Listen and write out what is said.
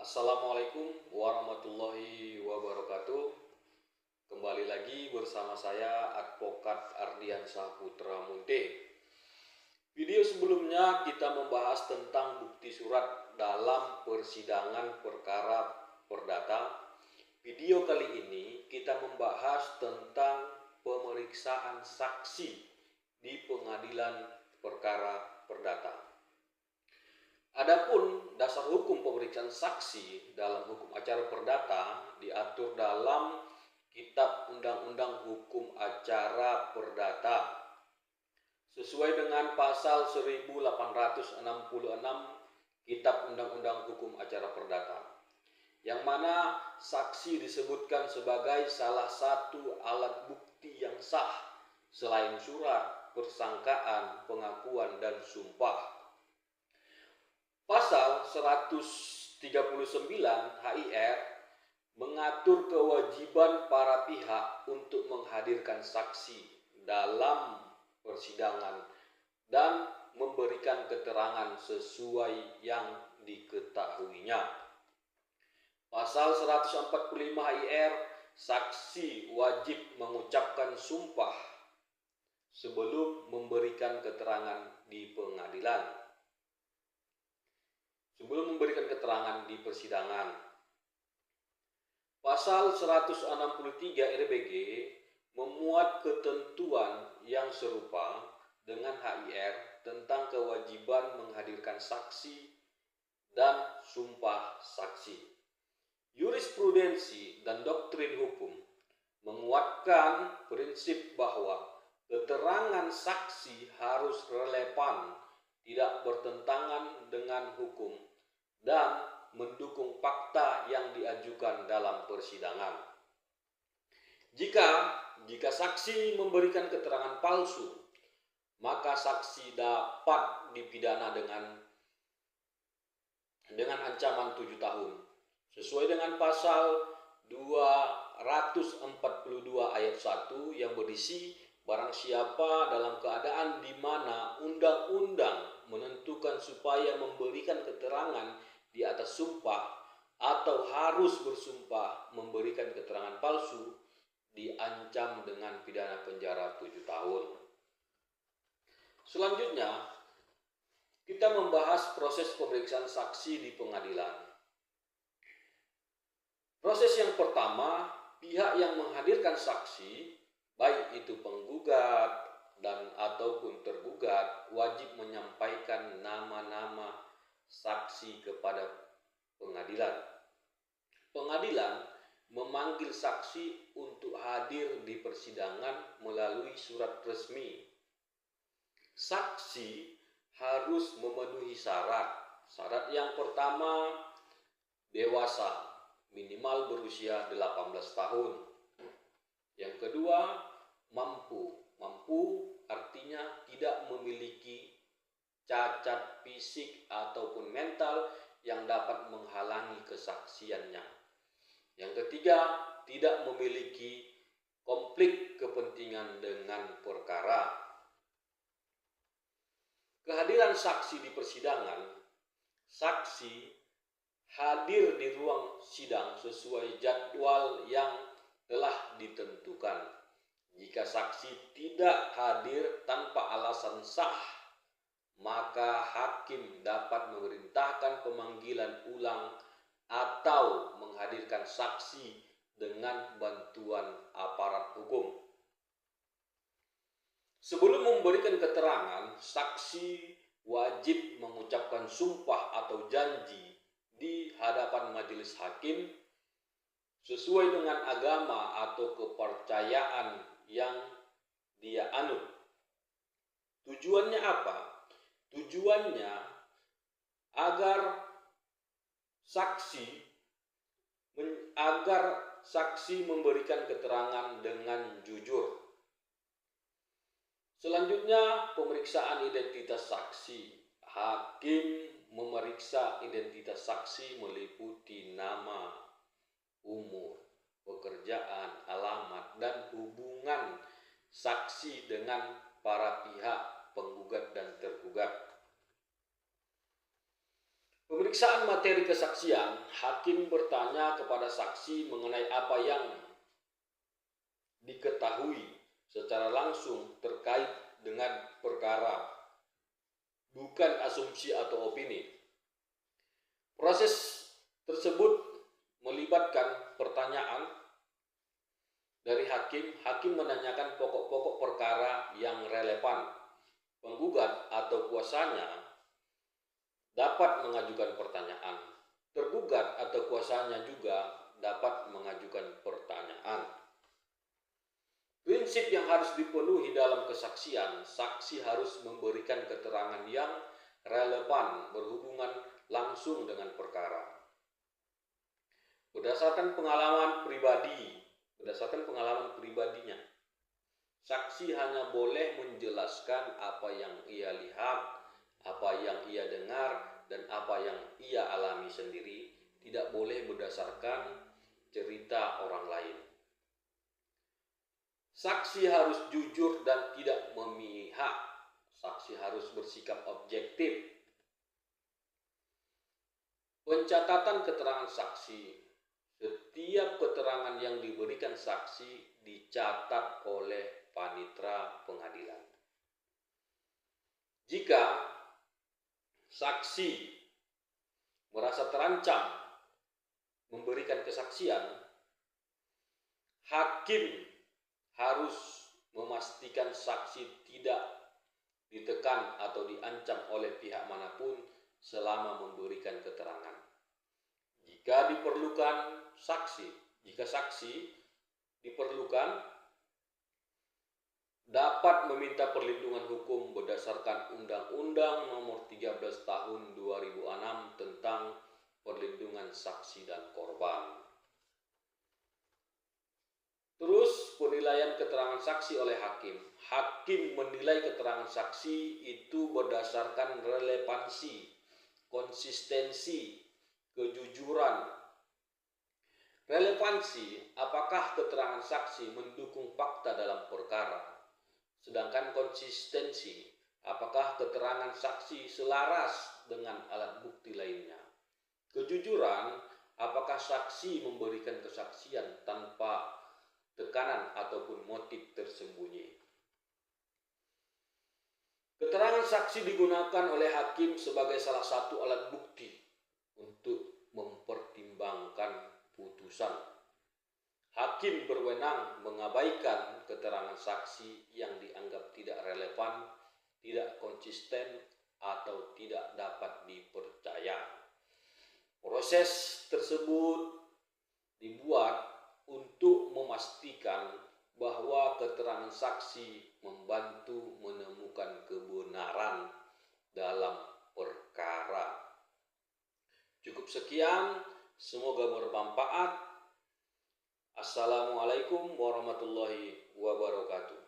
Assalamualaikum warahmatullahi wabarakatuh. Kembali lagi bersama saya Advokat Ardiansyah Putra Munte. Video sebelumnya kita membahas tentang bukti surat dalam persidangan perkara perdata. Video kali ini kita membahas tentang pemeriksaan saksi di pengadilan perkara perdata. Adapun dasar hukum pemeriksaan saksi dalam hukum acara perdata diatur dalam Kitab Undang-Undang Hukum Acara Perdata sesuai dengan pasal 1866 Kitab Undang-Undang Hukum Acara Perdata, yang mana saksi disebutkan sebagai salah satu alat bukti yang sah selain surat, persangkaan, pengakuan, dan sumpah. Pasal 139 HIR mengatur kewajiban para pihak untuk menghadirkan saksi dalam persidangan dan memberikan keterangan sesuai yang diketahuinya. Pasal 145 HIR, saksi wajib mengucapkan sumpah sebelum memberikan keterangan di pengadilan. Sebelum memberikan keterangan di persidangan. Pasal 163 RBG memuat ketentuan yang serupa dengan HIR tentang kewajiban menghadirkan saksi dan sumpah saksi. Jurisprudensi dan doktrin hukum menguatkan prinsip bahwa keterangan saksi harus relevan, tidak bertentangan dengan hukum, dan mendukung fakta yang diajukan dalam persidangan. Jika saksi memberikan keterangan palsu, maka saksi dapat dipidana dengan ancaman 7 tahun sesuai dengan pasal 242 ayat 1 yang berisi barang siapa dalam keadaan di mana undang-undang menentukan supaya memberikan keterangan di atas sumpah atau harus bersumpah memberikan keterangan palsu diancam dengan pidana penjara 7 tahun. Selanjutnya, kita membahas proses pemeriksaan saksi di pengadilan. Proses yang pertama, pihak yang menghadirkan saksi, baik itu penggugat dan ataupun tergugat, wajib menyampaikan nama-nama saksi kepada pengadilan. Pengadilan memanggil saksi untuk hadir di persidangan melalui surat resmi. Saksi harus memenuhi syarat. Syarat yang pertama, dewasa, minimal berusia 18 tahun. Yang kedua, mampu. Mampu artinya tidak memiliki cacat fisik ataupun mental yang dapat menghalangi kesaksiannya. Yang ketiga, tidak memiliki konflik kepentingan dengan perkara. Kehadiran saksi di persidangan, saksi hadir di ruang sidang sesuai jadwal yang telah ditentukan. Jika saksi tidak hadir tanpa alasan sah, maka hakim dapat memerintahkan pemanggilan ulang atau menghadirkan saksi dengan bantuan aparat hukum. Sebelum memberikan keterangan, saksi wajib mengucapkan sumpah atau janji di hadapan majelis hakim sesuai dengan agama atau kepercayaan yang dia anut. Tujuannya apa? Tujuannya agar saksi memberikan keterangan dengan jujur. Selanjutnya, pemeriksaan identitas saksi. Hakim memeriksa identitas saksi meliputi nama, umur, pekerjaan, alamat, dan hubungan saksi dengan para pihak penggugat dan tergugat. Pemeriksaan materi kesaksian, hakim bertanya kepada saksi mengenai apa yang diketahui secara langsung terkait dengan perkara, bukan asumsi atau opini. Proses tersebut melibatkan pertanyaan dari hakim. Hakim menanyakan pokok-pokok perkara yang relevan. Penggugat atau kuasanya dapat mengajukan pertanyaan. Tergugat atau kuasanya juga dapat mengajukan pertanyaan. Prinsip yang harus dipenuhi dalam kesaksian, saksi harus memberikan keterangan yang relevan berhubungan langsung dengan perkara. Berdasarkan pengalaman pribadinya, saksi hanya boleh menjelaskan apa yang ia lihat, apa yang ia dengar, dan apa yang ia alami sendiri, tidak boleh berdasarkan cerita orang lain. Saksi harus jujur dan tidak memihak. Saksi harus bersikap objektif. Pencatatan keterangan saksi. Setiap keterangan yang diberikan saksi dicatat oleh panitera pengadilan. Jika saksi merasa terancam memberikan kesaksian, hakim harus memastikan saksi tidak ditekan atau diancam oleh pihak manapun selama memberikan keterangan. Jika saksi diperlukan, dapat meminta perlindungan hukum berdasarkan Undang-Undang Nomor 13 Tahun 2006 tentang Perlindungan Saksi dan Korban. Terus penilaian keterangan saksi oleh hakim. Hakim menilai keterangan saksi itu berdasarkan relevansi, konsistensi, kejujuran. Relevansi, apakah keterangan saksi mendukung fakta dalam perkara. Sedangkan konsistensi, apakah keterangan saksi selaras dengan alat bukti lainnya. Kejujuran, apakah saksi memberikan kesaksian tanpa tekanan ataupun motif tersembunyi. Keterangan saksi digunakan oleh hakim sebagai salah satu alat bukti untuk mempertimbangkan putusan. Hakim berwenang mengabaikan keterangan saksi yang dianggap tidak relevan, tidak konsisten, atau tidak dapat dipercaya. Proses tersebut dibuat untuk memastikan bahwa keterangan saksi membantu menemukan kebenaran dalam perkara. Cukup sekian, semoga bermanfaat. Assalamualaikum warahmatullahi wabarakatuh.